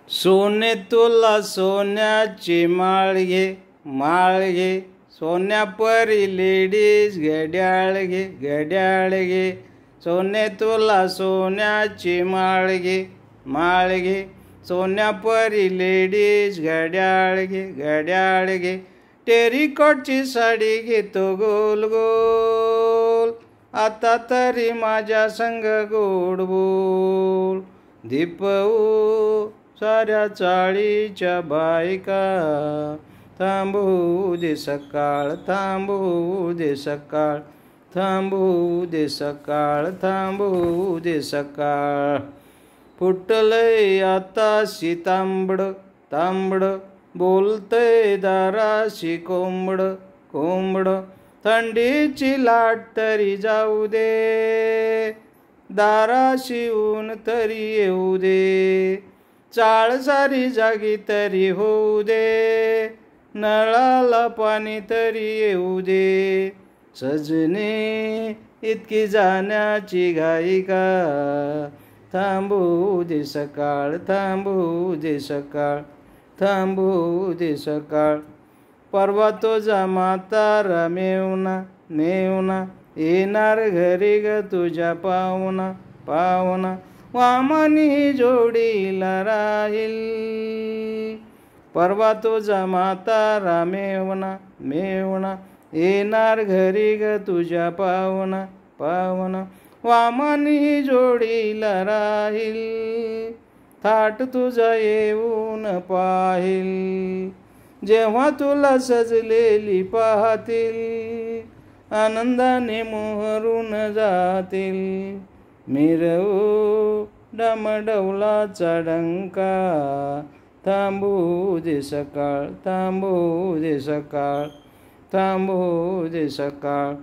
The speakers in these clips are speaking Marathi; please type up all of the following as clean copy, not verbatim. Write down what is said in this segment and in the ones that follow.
सोने तुला सोन्याची माळ घे, माळ घे. सोन्यापरी लेडीज घड्याळ घे, घड्याळ घे. सोने तुला सोन्याची माळ घे, माळ घे. सोन्यापरी लेडीज घड्याळ घे, घड्याळ घे. टेरिकॉटची साडी घेतो गोल गोल, आता तरी माझ्या संग गोड बोल. दीपवू साऱ्या चाळीच्या बायका, थांबू दे सकाळ, थांबू दे सकाळ, थांबू दे सकाळ, थांबू दे सकाळ. फुटलंय आताशी तांबड, तांबड. बोलतंय दाराशी कोंबड, कोंबड. थंडीची लाट तरी जाऊ दे, दाराशी ऊन तरी येऊ दे. चाळ सारी जागी तरी होऊ दे, नळाला पाणी तरी येऊ दे. सजने इतकी जाण्याची घाई का, थांबू दे सकाळ, थांबू दे सकाळ, थांबू दे सकाळ. परवा तुझा म्हातारा मेवना, मेवना. येणार घरी ग तुझ्या पाहुणा, पाहुणा. वामनी जोडीला राहील, परवा तुझा म्हातारा मेवना, मेवना. येणार घरी ग तुझ्या पाहुणा, पाहुणा. वामनी जोडीला राहील, थाट तुझा येऊन पाहिल. जेव्हा तुला सजलेली पाहतील, आनंदाने मोहरून जातील. मिरवू डमडौलाचा डंका, थांबू दे सकाळ, थांबू दे सकाळ, थांबू दे सकाळ.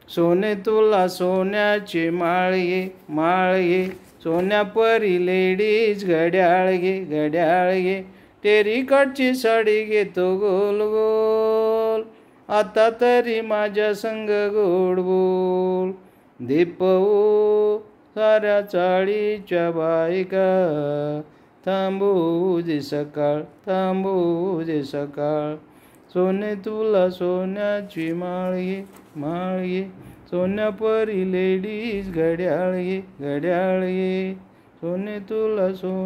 सोने तुला सोन्याची माळ घे, माळ घे. सोन्यापरी लेडीज घड्याळ घे, घड्याळ घे. टेरिकॉटची साडी घेतो गोल गोल, आता तरी माझ्या संग गोड बोल. दीपवू साऱ्या चाळीच्या बायका, थांबू दे सकाळ, थांबू दे सकाळ. सोने तुला सोन्याची माळ घे, माळ घे. सोन्यापरी लेडीज घड्याळ घे, घड्याळ घे. सोने तुला सोन्या